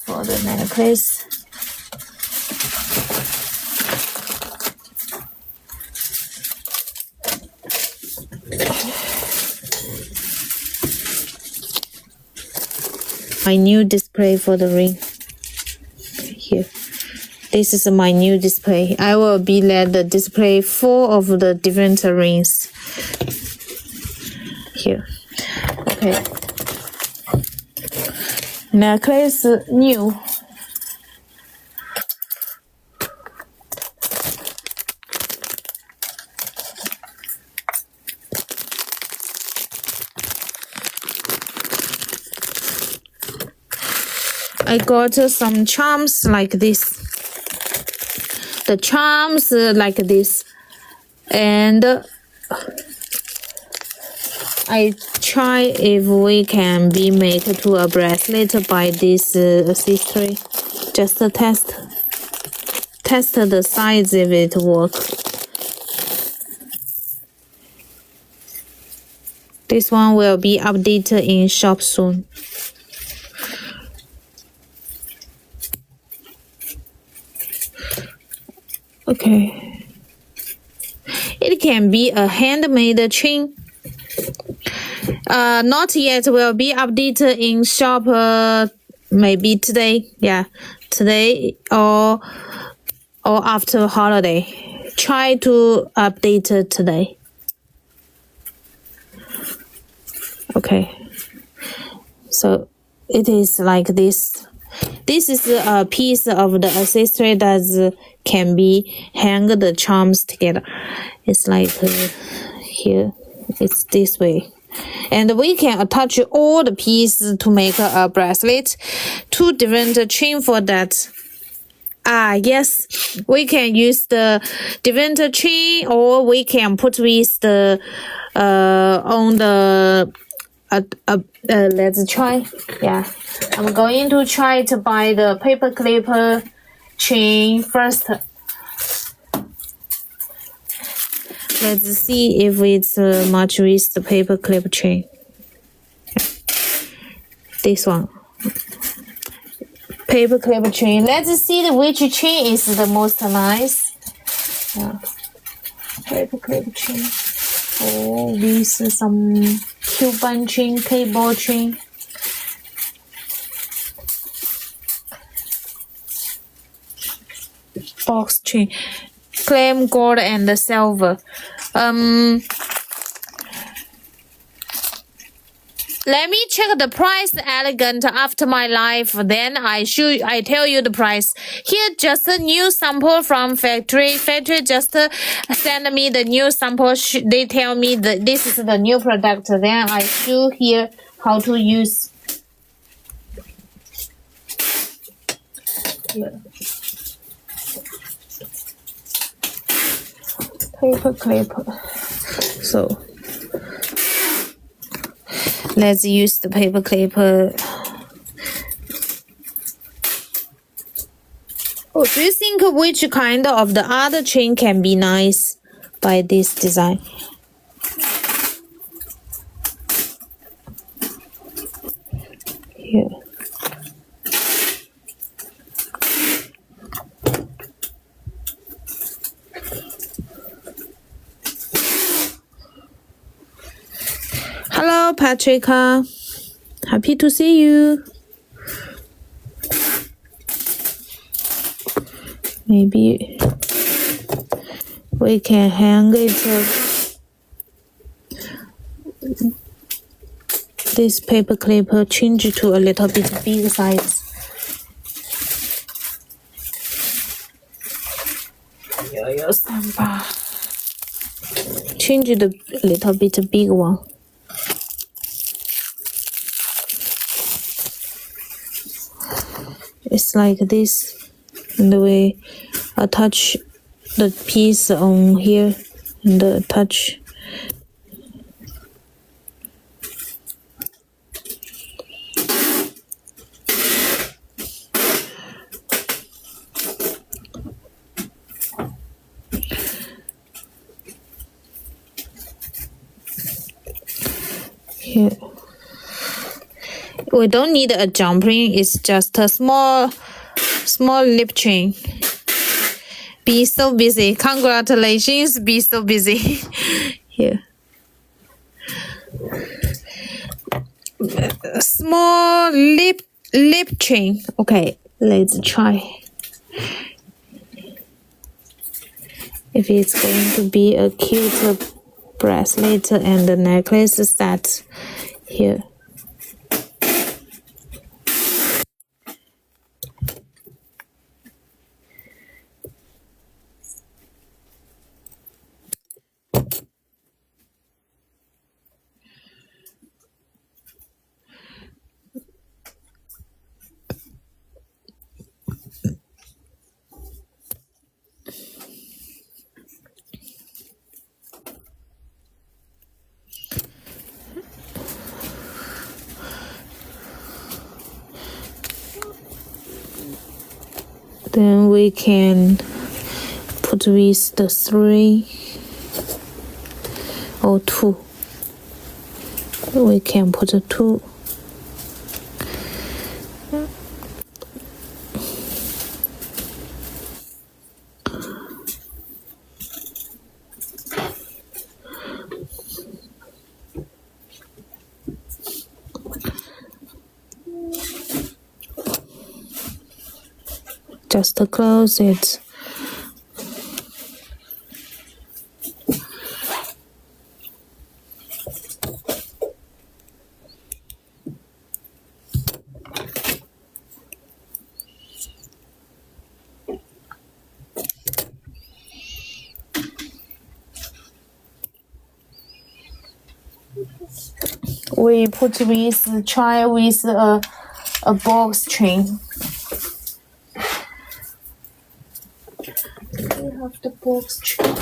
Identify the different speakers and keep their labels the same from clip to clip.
Speaker 1: for the necklace. My new display for the ring. Here. This is my new display. I will be let the display 4 of the different rings. Here. Okay. Necklace new. I got some charms like this. The charms like this. And I try if we can be made to a bracelet by this accessory. Just test the size if it works. This one will be updated in shop soon. Okay. It can be a handmade chain. Not yet, will be updated in shop maybe today. Yeah, today or after holiday. Try to update it today. Okay. So it is like this. This is a piece of the accessory that can be hang the charms together. It's like here. It's this way. And we can attach all the pieces to make a bracelet. 2 different chain for that. Yes, we can use the different chain, or we can put with the on the let's try. Yeah, I'm going to try to buy the paper clip chain first. Let's see if it's match with the paper clip chain. This one. Paper clip chain. Let's see which chain is the most nice. Yeah. Paper clip chain. Oh, with some Cuban chain, cable chain. Box chain. Clam gold and silver. Let me check the price elegant after my live. Then I tell you the price. Here just a new sample from factory. Factory just send me the new sample. They tell me that this is the new product. Then I show here how to use. Here. Paper clip. So let's use the paper clip. Oh, do you think which kind of the other chain can be nice by this design? Here. Hello, Patricia. Happy to see you. Maybe we can hang it. This paper clip change to a little bit big size. Change the little bit big one. It's like this, and we attach the piece on here and attach. Here. We don't need a jump ring. It's just a small lip chain. Be so busy. Congratulations. Be so busy. Here. Small lip chain. Okay, let's try. If it's going to be a cute bracelet and a necklace set here. Then we can put with the 3 or 2. We can put a 2. Just close it. We try with a box chain. We have the box chain.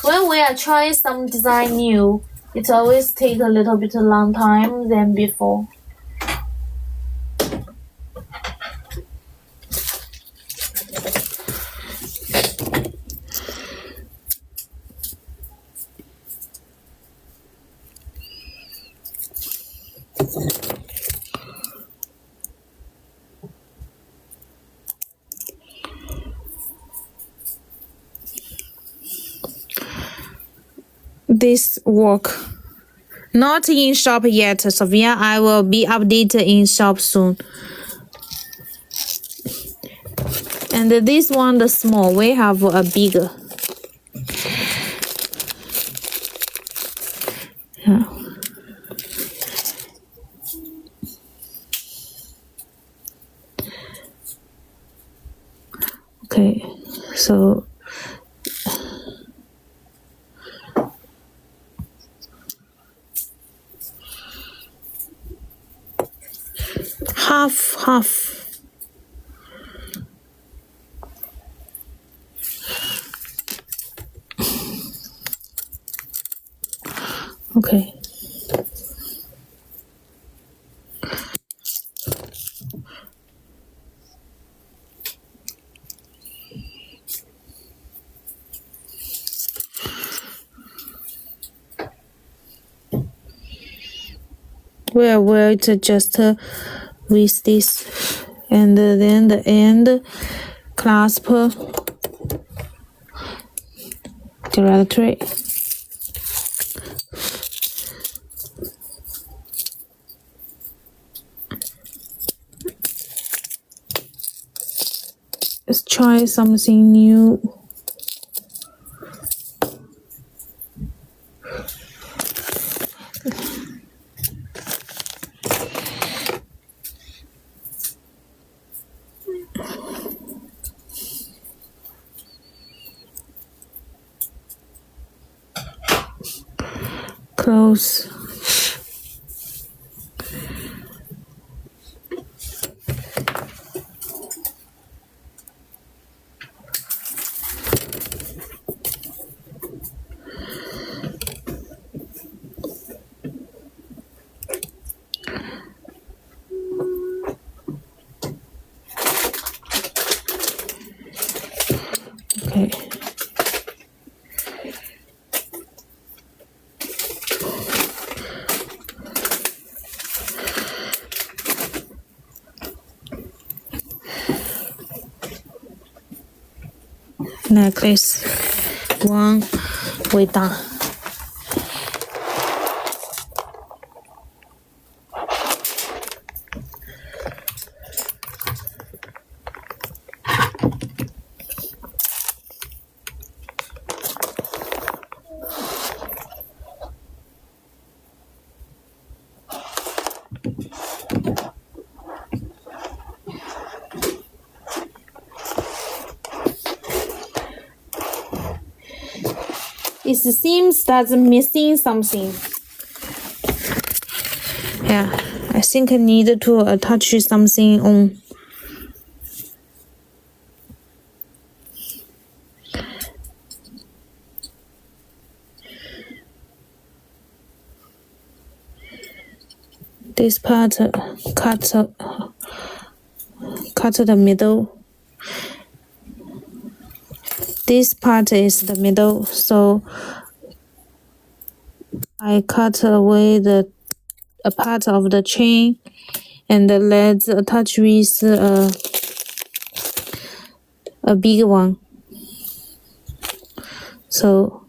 Speaker 1: When we are trying some design new, it always takes a little bit long time than before. This work not in shop yet, Sophia. I will be updated in shop soon. And this one, the small, we have a bigger. Yeah. Okay, so half. Okay. We'll wear it just with this, and then the end clasp directly. Let's try something new. Close. Okay. necklace. One we done. It seems that's missing something. Yeah, I think I need to attach something on. This part cut the middle. This part is the middle, so I cut away a part of the chain and let's attach with a big one. So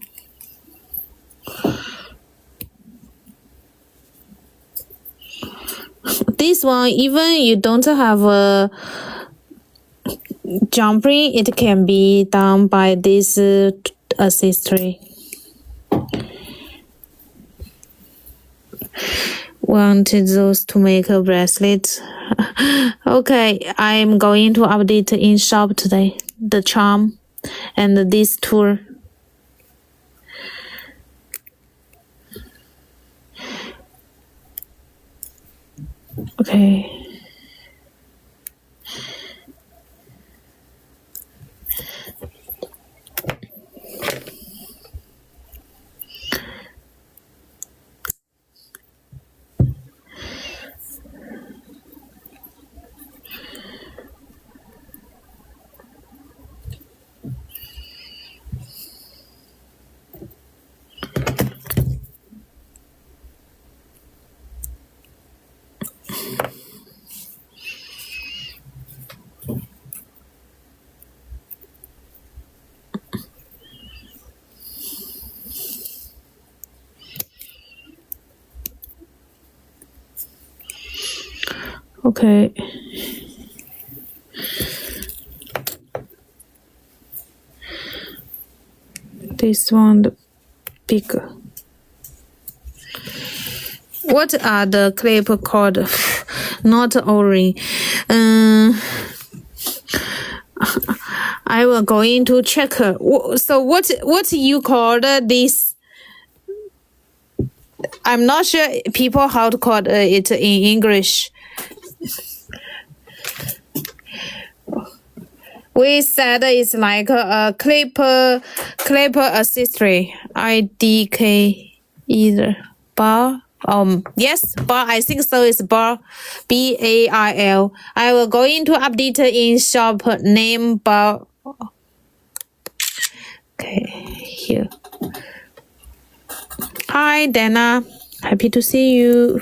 Speaker 1: this one, even you don't have a jump ring, it can be done by this accessory. Wanted those to make a bracelet. Okay, I'm going to update in shop today the charm and this tool. Okay. Okay. This one bigger. What are the clip called? Not O-ring. I will going to check. So what you call this? I'm not sure people how to call it in English. We said it's like a clipper accessory. IDK either bar. Yes, bar. I think so. It's bar. BARL. I will go into update in shop name bar. Okay, here. Hi, Dana. Happy to see you.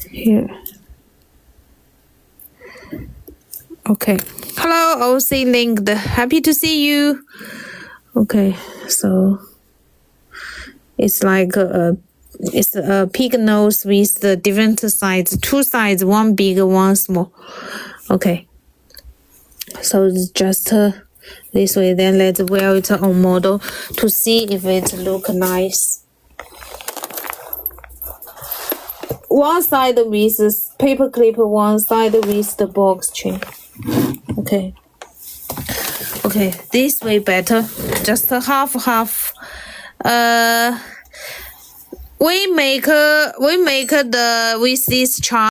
Speaker 1: Here. Okay. Hello, OC Linked. Happy to see you. Okay, so it's like it's a pig nose with the different sides, two sides, one big, one small. Okay. So it's just this way. Then let's wear it on model to see if it look nice. One side with paper clip, one side with the box chain. Okay. Okay, this way better. Just half. We make the with this charm.